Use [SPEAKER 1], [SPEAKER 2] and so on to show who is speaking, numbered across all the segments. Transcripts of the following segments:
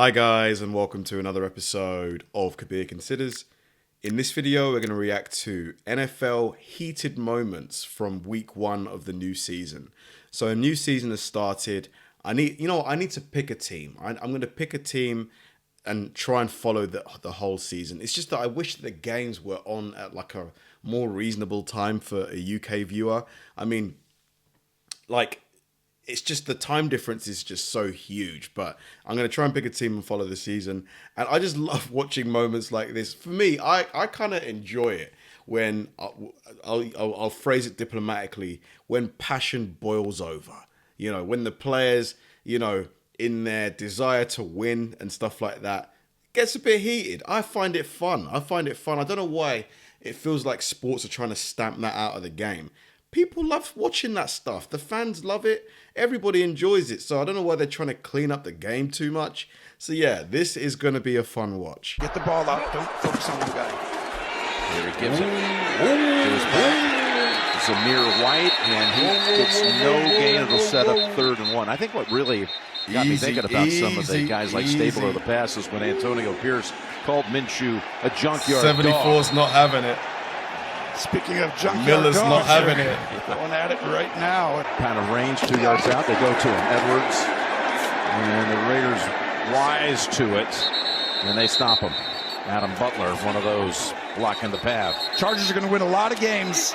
[SPEAKER 1] Hi guys, and welcome to another episode of Kabir Considers. In this video, we're going to react to NFL heated moments from week 1 of the new season. So a new season has started. I need to pick a team. I'm going to pick a team and try and follow the whole season. It's just that I wish that the games were on at like a more reasonable time for a UK viewer. I mean, like, it's just the time difference is just so huge, but I'm going to try and pick a team and follow the season. And I just love watching moments like this. For me, I kind of enjoy it when, I'll phrase it diplomatically, when passion boils over. You know, when the players, in their desire to win and stuff like that, gets a bit heated. I find it fun. I don't know why it feels like sports are trying to stamp that out of the game. People love watching that stuff. The fans love it. Everybody enjoys it. So I don't know why they're trying to clean up the game too much. So yeah, this is going to be a fun watch.
[SPEAKER 2] Get the ball out. Don't focus on one guy.
[SPEAKER 3] Here he gives it to his back. Zamir White, and he gets no gain. It'll set up 3rd and 1. I think what really got me thinking about some of the guys like Stapler of the past is when Antonio Pierce called Minshew a junkyard
[SPEAKER 1] 74's
[SPEAKER 3] dog.
[SPEAKER 1] not having it.
[SPEAKER 2] Speaking of junkyard
[SPEAKER 1] Miller's
[SPEAKER 2] dogs,
[SPEAKER 1] not having it.
[SPEAKER 2] Going at it right now.
[SPEAKER 3] Kind of range, 2 yards out. They go to him. Edwards. And the Raiders wise to it. And they stop him. Adam Butler, one of those blocking the path.
[SPEAKER 2] Chargers are going to win a lot of games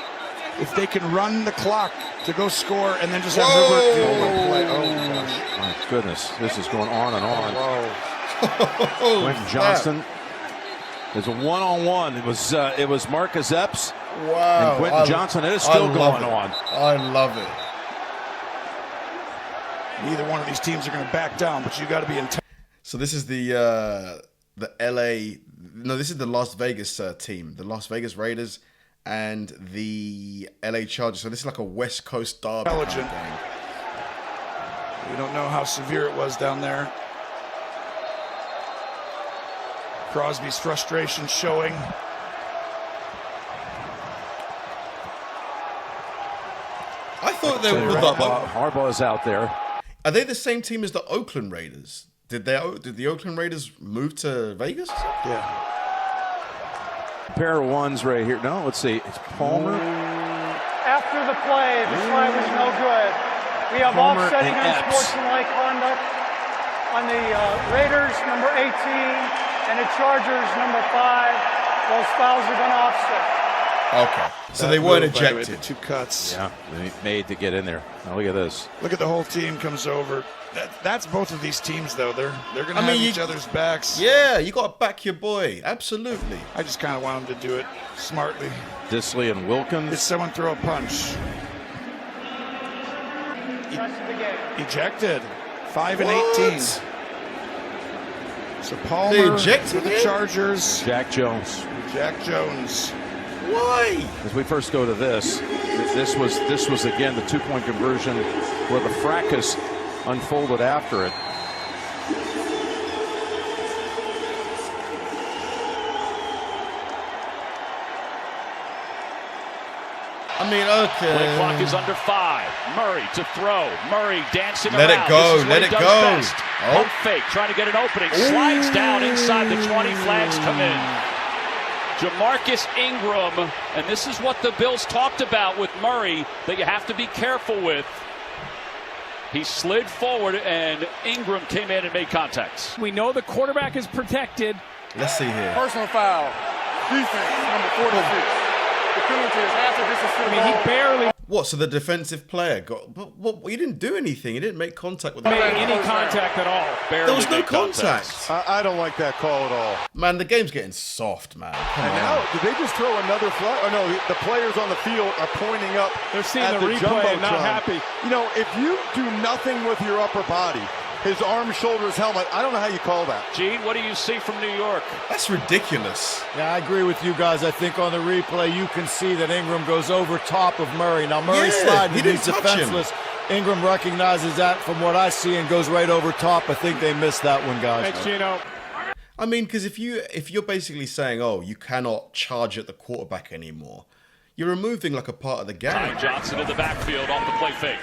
[SPEAKER 2] if they can run the clock to go score and then just have Herbert do one play. Oh, gosh.
[SPEAKER 3] My goodness. This is going on and on.
[SPEAKER 2] Whoa.
[SPEAKER 3] Quentin Johnston. There's a one-on-one. It was Marcus Epps.
[SPEAKER 1] Wow.
[SPEAKER 3] And Quentin Johnson. It is still going on.
[SPEAKER 1] I love it.
[SPEAKER 2] Neither one of these teams are going to back down, but you got to be in.
[SPEAKER 1] So this is the LA. No, this is the Las Vegas team, the Las Vegas Raiders and the LA Chargers. So this is like a West Coast derby kind of game.
[SPEAKER 2] We don't know how severe it was down there. Crosby's frustration showing.
[SPEAKER 1] I thought they were
[SPEAKER 3] Harbaugh's out there.
[SPEAKER 1] Are they the same team as the Oakland Raiders? Did the Oakland Raiders move to Vegas?
[SPEAKER 2] Yeah.
[SPEAKER 3] Pair of ones right here. No, let's see. It's Palmer.
[SPEAKER 4] After the play, the flag was no good. We have
[SPEAKER 3] Palmer
[SPEAKER 4] offsetting
[SPEAKER 3] and Epps.
[SPEAKER 4] unsportsmanlike conduct on the Raiders, number 18, and the Chargers, number 5. Those fouls are going to offset.
[SPEAKER 1] Okay. So they weren't ejected.
[SPEAKER 2] The 2 cuts.
[SPEAKER 3] Yeah, they made to get in there. Now look at this.
[SPEAKER 2] Look at the whole team comes over. That's both of these teams, though. They're going to have each other's backs.
[SPEAKER 1] Yeah, you got to back your boy. Absolutely.
[SPEAKER 2] I just kind of want them to do it smartly.
[SPEAKER 3] Disley and Wilkins.
[SPEAKER 2] Did someone throw a punch? Ejected. 5 and 18. So Palmer,
[SPEAKER 1] They ejected
[SPEAKER 2] the
[SPEAKER 1] him?
[SPEAKER 2] Chargers.
[SPEAKER 3] Jack Jones.
[SPEAKER 2] Jack Jones.
[SPEAKER 1] Why?
[SPEAKER 3] As we first go to this was again the 2-point conversion where the fracas unfolded after it.
[SPEAKER 1] I mean, okay.
[SPEAKER 5] Play clock is under 5. Murray to throw. Murray dancing
[SPEAKER 1] Let
[SPEAKER 5] around.
[SPEAKER 1] it go.
[SPEAKER 5] This is what
[SPEAKER 1] Let
[SPEAKER 5] he
[SPEAKER 1] it
[SPEAKER 5] does
[SPEAKER 1] go.
[SPEAKER 5] best.
[SPEAKER 1] Oh.
[SPEAKER 5] Pump fake, trying to get an opening. Slides down inside the 20. Flags come in. Jamarcus Ingram, and this is what the Bills talked about with Murray, that you have to be careful with. He slid forward, and Ingram came in and made contact.
[SPEAKER 6] We know the quarterback is protected.
[SPEAKER 1] Let's see here.
[SPEAKER 7] Personal foul. Defense, number 46. The penalty is half the distance to the ball.
[SPEAKER 6] He barely
[SPEAKER 1] What? So the defensive player got? But he didn't do anything. He didn't make contact with the
[SPEAKER 6] made any contact at all.
[SPEAKER 5] Barely
[SPEAKER 1] There was no
[SPEAKER 5] made
[SPEAKER 1] contact.
[SPEAKER 8] I don't like that call at all.
[SPEAKER 1] Man, the game's getting soft, man. Come
[SPEAKER 8] And
[SPEAKER 1] on.
[SPEAKER 8] now, did they just throw another flag? Oh, no, the players on the field are pointing up.
[SPEAKER 6] They're seeing
[SPEAKER 8] at
[SPEAKER 6] the replay and not
[SPEAKER 8] Jumbotron.
[SPEAKER 6] happy.
[SPEAKER 8] You know, if you do nothing with your upper body, his arm, shoulders, helmet, I don't know how you call that.
[SPEAKER 5] Gene, what do you see from New York?
[SPEAKER 1] That's ridiculous.
[SPEAKER 9] Yeah, I agree with you guys. I think on the replay you can see that Ingram goes over top of Murray. Now Murray's sliding,
[SPEAKER 1] he didn't
[SPEAKER 9] he's
[SPEAKER 1] touch
[SPEAKER 9] defenseless. Ingram recognizes that from what I see and goes right over top. I think they missed that one, guys.
[SPEAKER 6] Thanks, Gino.
[SPEAKER 1] I mean, because if you're basically saying, oh, you cannot charge at the quarterback anymore, you're removing like a part of the game.
[SPEAKER 5] Johnson in the backfield off the play fake.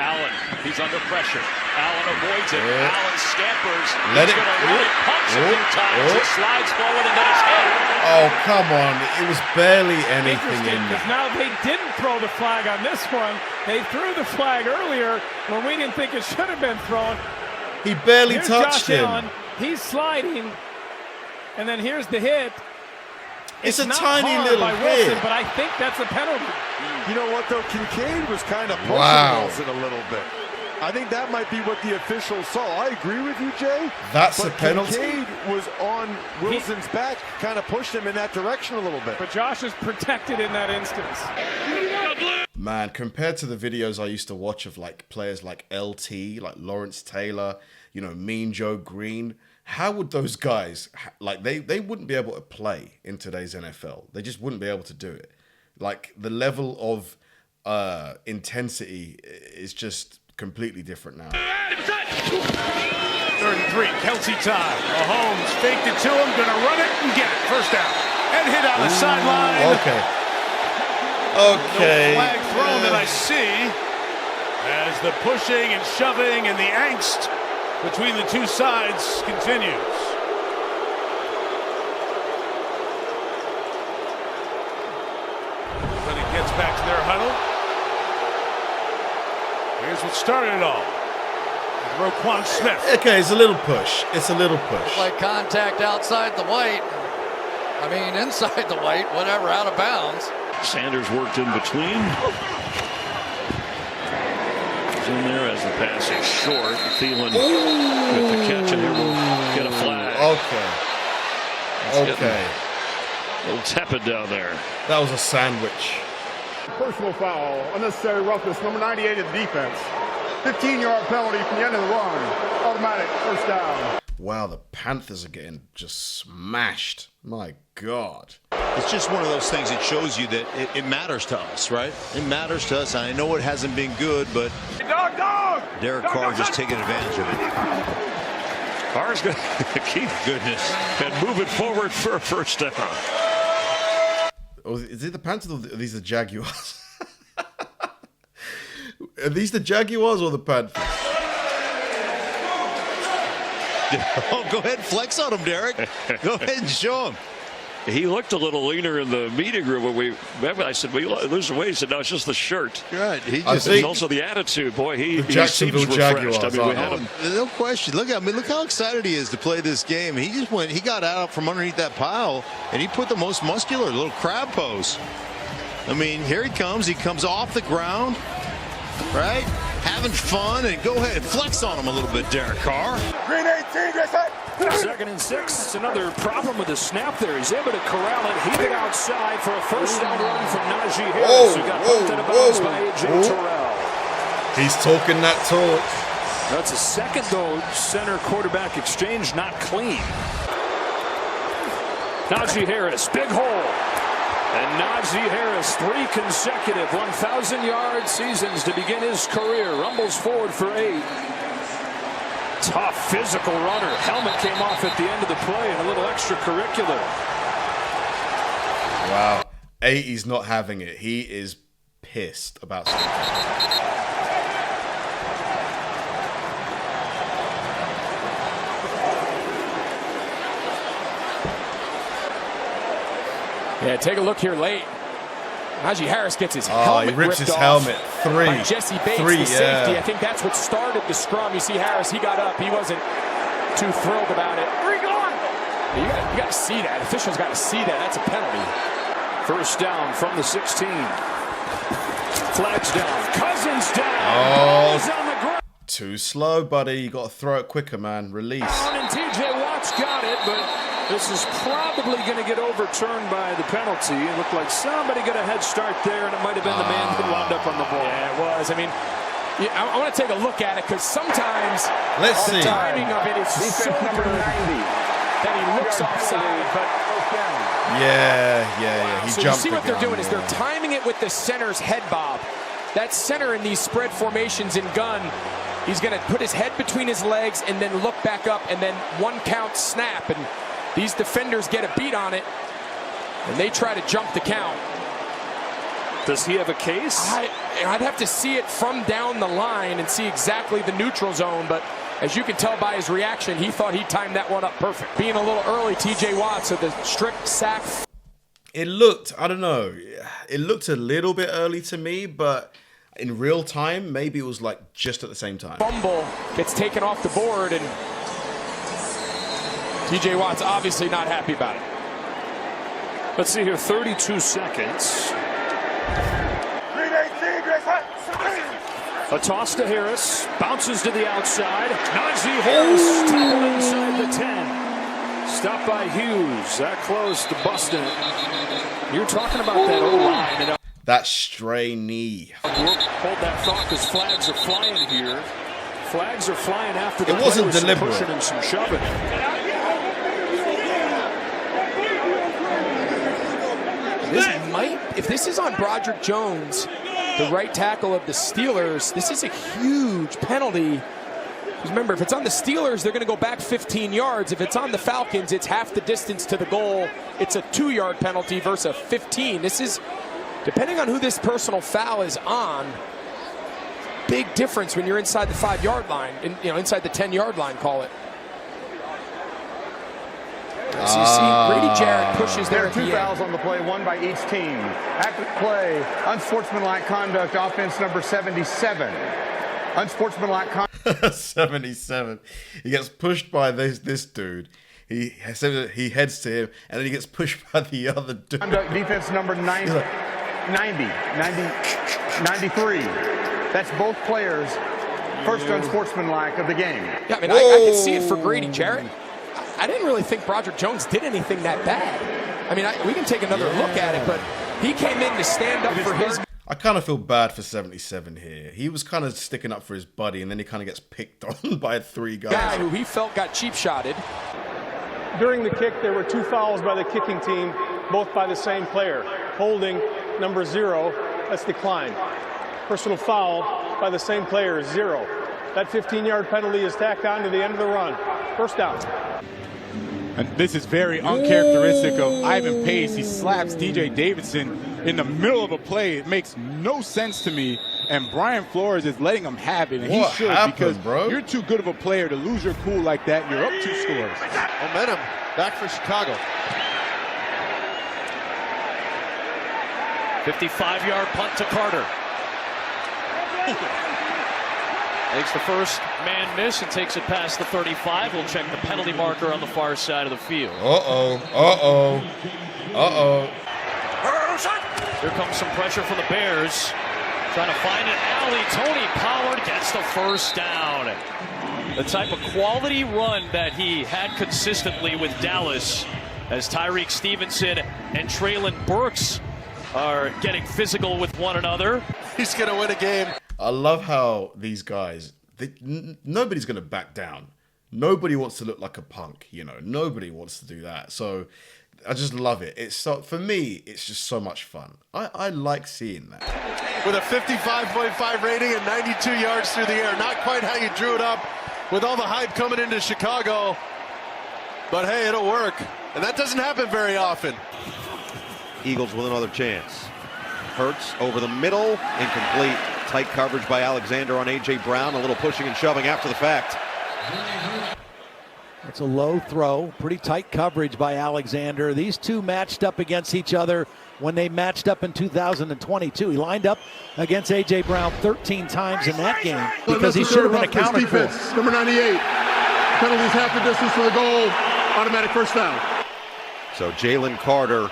[SPEAKER 5] Allen, he's under pressure. Allen avoids it.
[SPEAKER 1] Yeah.
[SPEAKER 5] Allen scampers.
[SPEAKER 1] Let
[SPEAKER 5] He's
[SPEAKER 1] it.
[SPEAKER 5] going to run it. Pumps a few times. It slides forward and then it's hit.
[SPEAKER 1] Oh, come on. It was barely anything in
[SPEAKER 6] Because
[SPEAKER 1] there.
[SPEAKER 6] now they didn't throw the flag on this one. They threw the flag earlier when we didn't think it should have been thrown.
[SPEAKER 1] He barely
[SPEAKER 6] Here's
[SPEAKER 1] touched
[SPEAKER 6] Josh
[SPEAKER 1] him.
[SPEAKER 6] Allen. He's sliding. And then here's the hit.
[SPEAKER 1] It's a
[SPEAKER 6] not
[SPEAKER 1] tiny
[SPEAKER 6] hard
[SPEAKER 1] little
[SPEAKER 6] by Wilson,
[SPEAKER 1] hit.
[SPEAKER 6] but I think that's a penalty.
[SPEAKER 8] You know what, though? Kincaid was kind of pushing
[SPEAKER 1] Wow.
[SPEAKER 8] Wilson a little bit. I think that might be what the officials saw. I agree with you, Jay.
[SPEAKER 1] That's
[SPEAKER 8] but
[SPEAKER 1] a penalty?
[SPEAKER 8] Kincaid was on Wilson's back, kind of pushed him in that direction a little bit.
[SPEAKER 6] But Josh is protected in that instance.
[SPEAKER 1] Man, compared to the videos I used to watch of like players like LT, like Lawrence Taylor, you know, Mean Joe Green, how would those guys, like they wouldn't be able to play in today's NFL. They just wouldn't be able to do it. Like the level of intensity is just completely different now.
[SPEAKER 10] 3rd and 3, Kelsey time. Mahomes faked it to him, gonna run it and get it. First down. And hit on the sideline.
[SPEAKER 1] Okay. Okay.
[SPEAKER 10] No flag thrown that I see. As the pushing and shoving and the angst between the two sides continues. When it gets back to their huddle. Here's what started it all. Roquan Smith.
[SPEAKER 1] Okay, it's a little push. It's a little push.
[SPEAKER 11] Like contact outside the white. I mean, inside the white, whatever, out of bounds.
[SPEAKER 5] Sanders worked in between. He's in there as the pass is short. Thielen with the catch, and here will get a flag.
[SPEAKER 1] Okay.
[SPEAKER 5] A little tepid down there.
[SPEAKER 1] That was a sandwich.
[SPEAKER 7] Personal foul, unnecessary roughness, number 98 of the defense. 15-yard penalty from the end of the run. Automatic first down.
[SPEAKER 1] Wow, the Panthers are getting just smashed. My God.
[SPEAKER 12] It's just one of those things that shows you that it matters to us, right? It matters to us. I know it hasn't been good, but Derek Carr just taking advantage of it.
[SPEAKER 5] Carr's going to keep
[SPEAKER 12] Goodness.
[SPEAKER 5] and move it forward for a first down.
[SPEAKER 1] Oh, is it the Panthers or are these the Jaguars? Are these the Jaguars or the Panthers?
[SPEAKER 12] Oh, go ahead and flex on him, Derek. Go ahead and show him.
[SPEAKER 5] He looked a little leaner in the meeting room when we met. I said, "Will you lose the weight?" He said, "No, it's just the shirt."
[SPEAKER 12] Right. He
[SPEAKER 1] I
[SPEAKER 12] just
[SPEAKER 1] think
[SPEAKER 5] And also the attitude. Boy, he
[SPEAKER 1] Jacksonville
[SPEAKER 5] seems refreshed.
[SPEAKER 1] Jaguars
[SPEAKER 5] I mean, we had him.
[SPEAKER 12] no question. Look how excited he is to play this game. He got out from underneath that pile and he put the most muscular little crab pose. I mean, here he comes. He comes off the ground, right? Having fun, and go ahead and flex on him a little bit, Derek Carr.
[SPEAKER 7] Green 18, yes, sir.
[SPEAKER 10] 2nd and 6. It's another problem with the snap there. He's able to corral it, heave it outside for a first down run from Najee Harris, who got bumped out of bounds by A.J. Terrell.
[SPEAKER 1] He's talking that talk.
[SPEAKER 10] That's a second, though, center quarterback exchange not clean. Najee Harris, big hole. And Najee Harris, 3 consecutive 1,000-yard seasons to begin his career. Rumbles forward for 8. Tough physical runner. Helmet came off at the end of the play and a little extracurricular.
[SPEAKER 1] Wow. 80's not having it. He is pissed about something.
[SPEAKER 13] Yeah, take a look here late. Najee Harris gets his helmet
[SPEAKER 1] he rips his
[SPEAKER 13] off
[SPEAKER 1] helmet.
[SPEAKER 13] by Jesse Bates, the safety.
[SPEAKER 1] Yeah.
[SPEAKER 13] I think that's what started the scrum. You see Harris, he got up. He wasn't too thrilled about it. Where are you going? You got to see that. Officials got to see that. That's a penalty.
[SPEAKER 10] First down from the 16. Flags down. Cousins down.
[SPEAKER 1] Oh.
[SPEAKER 10] Ball's on the ground.
[SPEAKER 1] Too slow, buddy. You got to throw it quicker, man. Release.
[SPEAKER 10] And T.J. Watt's got it, but this is probably going to get overturned by the penalty. It looked like somebody got a head start there, and it might have been the man who wound up on the ball.
[SPEAKER 13] Yeah, it was. I mean, I want to take a look at it because sometimes
[SPEAKER 1] the
[SPEAKER 13] timing of it is so good that he looks offside. But
[SPEAKER 1] Yeah. He
[SPEAKER 13] so you
[SPEAKER 1] jumped
[SPEAKER 13] see what
[SPEAKER 1] the
[SPEAKER 13] they're
[SPEAKER 1] gun,
[SPEAKER 13] doing is they're timing it with the center's head bob. That center in these spread formations in gun, he's going to put his head between his legs and then look back up and then 1 count snap. And these defenders get a beat on it, and they try to jump the count.
[SPEAKER 10] Does he have a case?
[SPEAKER 13] I'd have to see it from down the line and see exactly the neutral zone, but as you can tell by his reaction, he thought he timed that one up perfect. Being a little early, TJ Watt, so the strict sack.
[SPEAKER 1] It looked, I don't know, it looked a little bit early to me, but in real time, maybe it was like just at the same time.
[SPEAKER 13] Fumble gets taken off the board, and TJ Watt's obviously not happy about it.
[SPEAKER 10] Let's see here, 32 seconds. A toss to Harris, bounces to the outside. Najee Harris tackled inside the 10. Stopped by Hughes. That close to busting it. You're talking about that O-line.
[SPEAKER 1] That stray knee.
[SPEAKER 10] Hold that thought because flags are flying here. Flags are flying after the
[SPEAKER 1] It wasn't
[SPEAKER 10] play with
[SPEAKER 1] deliberate.
[SPEAKER 10] some pushing and some shoving.
[SPEAKER 13] If this is on Broderick Jones, the right tackle of the Steelers, this is a huge penalty. Remember, if it's on the Steelers, they're going to go back 15 yards. If it's on the Falcons, it's half the distance to the goal. It's a 2-yard penalty versus a 15. This is, depending on who this personal foul is on, big difference when you're inside the 5-yard line, inside the 10-yard line, call it. So you see Grady Jarrett pushes there.
[SPEAKER 7] There are 2 fouls on the play, 1 by each team. After the play, unsportsmanlike conduct, offense number 77. Unsportsmanlike conduct.
[SPEAKER 1] 77. He gets pushed by this dude. He heads to him, and then he gets pushed by the other dude.
[SPEAKER 7] Conduct defense number 93. That's both players' first unsportsmanlike of the game.
[SPEAKER 13] Yeah, I mean, I can see it for Grady Jarrett. I didn't really think Broderick Jones did anything that bad. I mean, we can take another look at it, but he came in to stand up for his...
[SPEAKER 1] I kind of feel bad for 77 here. He was kind of sticking up for his buddy, and then he kind of gets picked on by 3 guys.
[SPEAKER 13] Guy who he felt got cheap-shotted.
[SPEAKER 4] During the kick, there were 2 fouls by the kicking team, both by the same player. Holding number 0, that's declined. Personal foul by the same player is 0. That 15-yard penalty is tacked on to the end of the run. First down.
[SPEAKER 14] And this is very uncharacteristic of Ivan Pace. He slaps DJ Davidson in the middle of a play. It makes no sense to me. And Brian Flores is letting him have it. And he should, because you're too good of a player to lose your cool like that. You're up 2 scores.
[SPEAKER 8] Momentum back for Chicago.
[SPEAKER 5] 55-yard punt to Carter. Makes the first man miss and takes it past the 35. We'll check the penalty marker on the far side of the field. Here comes some pressure from the Bears. Trying to find an alley. Tony Pollard gets the first down. The type of quality run that he had consistently with Dallas as Tyreek Stevenson and Treylon Burks are getting physical with one another.
[SPEAKER 8] He's going to win a game.
[SPEAKER 1] I love how these guys, nobody's going to back down. Nobody wants to look like a punk, Nobody wants to do that. So I just love it. For me, it's just so much fun. I like seeing that.
[SPEAKER 8] With a 55.5 rating and 92 yards through the air. Not quite how you drew it up with all the hype coming into Chicago. But hey, it'll work. And that doesn't happen very often.
[SPEAKER 3] Eagles with another chance. Hurts over the middle, incomplete. Tight coverage by Alexander on A.J. Brown. A little pushing and shoving after the fact.
[SPEAKER 15] It's a low throw. Pretty tight coverage by Alexander. These two matched up against each other when they matched up in 2022. He lined up against A.J. Brown 13 times in that game because he should have been accounted for.
[SPEAKER 7] Number 98. Penalties half the distance for the goal. Automatic first down.
[SPEAKER 3] So Jalen Carter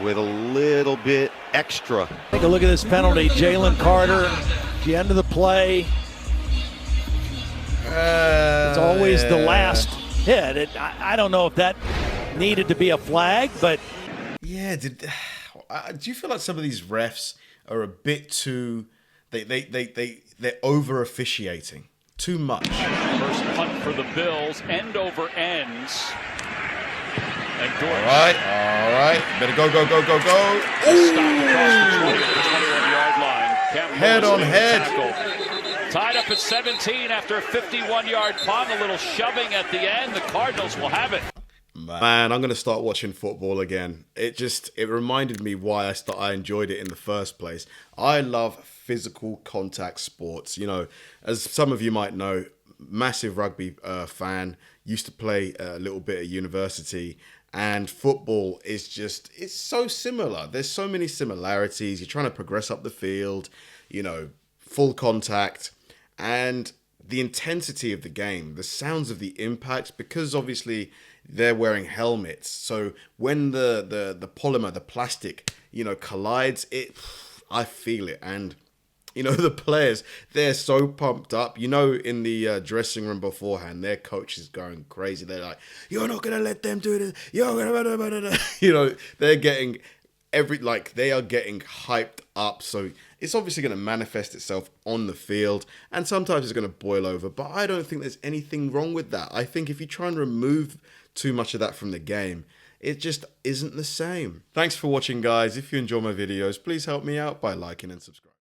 [SPEAKER 3] with a little bit extra.
[SPEAKER 15] Take a look at this penalty. Jalen Carter, the end of the play. It's always the last hit. I don't know if that needed to be a flag, but...
[SPEAKER 1] Yeah, do you feel like some of these refs are a bit too... They're over-officiating too much?
[SPEAKER 5] First punt for the Bills, end over ends. And
[SPEAKER 1] all right. Better go.
[SPEAKER 5] Stop across the 21-yard line.
[SPEAKER 1] Head on head.
[SPEAKER 5] Tied up at 17 after a 51-yard punt. A little shoving at the end. The Cardinals will have it.
[SPEAKER 1] Man, I'm going to start watching football again. It reminded me why I enjoyed it in the first place. I love physical contact sports. You know, as some of you might know, massive rugby fan, used to play a little bit at university, and football is it's so similar. There's so many similarities. You're trying to progress up the field, you know, full contact, and the intensity of the game, the sounds of the impact, because obviously they're wearing helmets. So when the polymer, the plastic, you know, collides, I feel it. And, you know, the players, they're so pumped up. You know, in the dressing room beforehand, their coach is going crazy. They're like, you're not going to let them do this. You're going to, you know, they're getting they are getting hyped up. So it's obviously going to manifest itself on the field, and sometimes it's going to boil over. But I don't think there's anything wrong with that. I think if you try and remove too much of that from the game, it just isn't the same. Thanks for watching, guys. If you enjoy my videos, please help me out by liking and subscribing.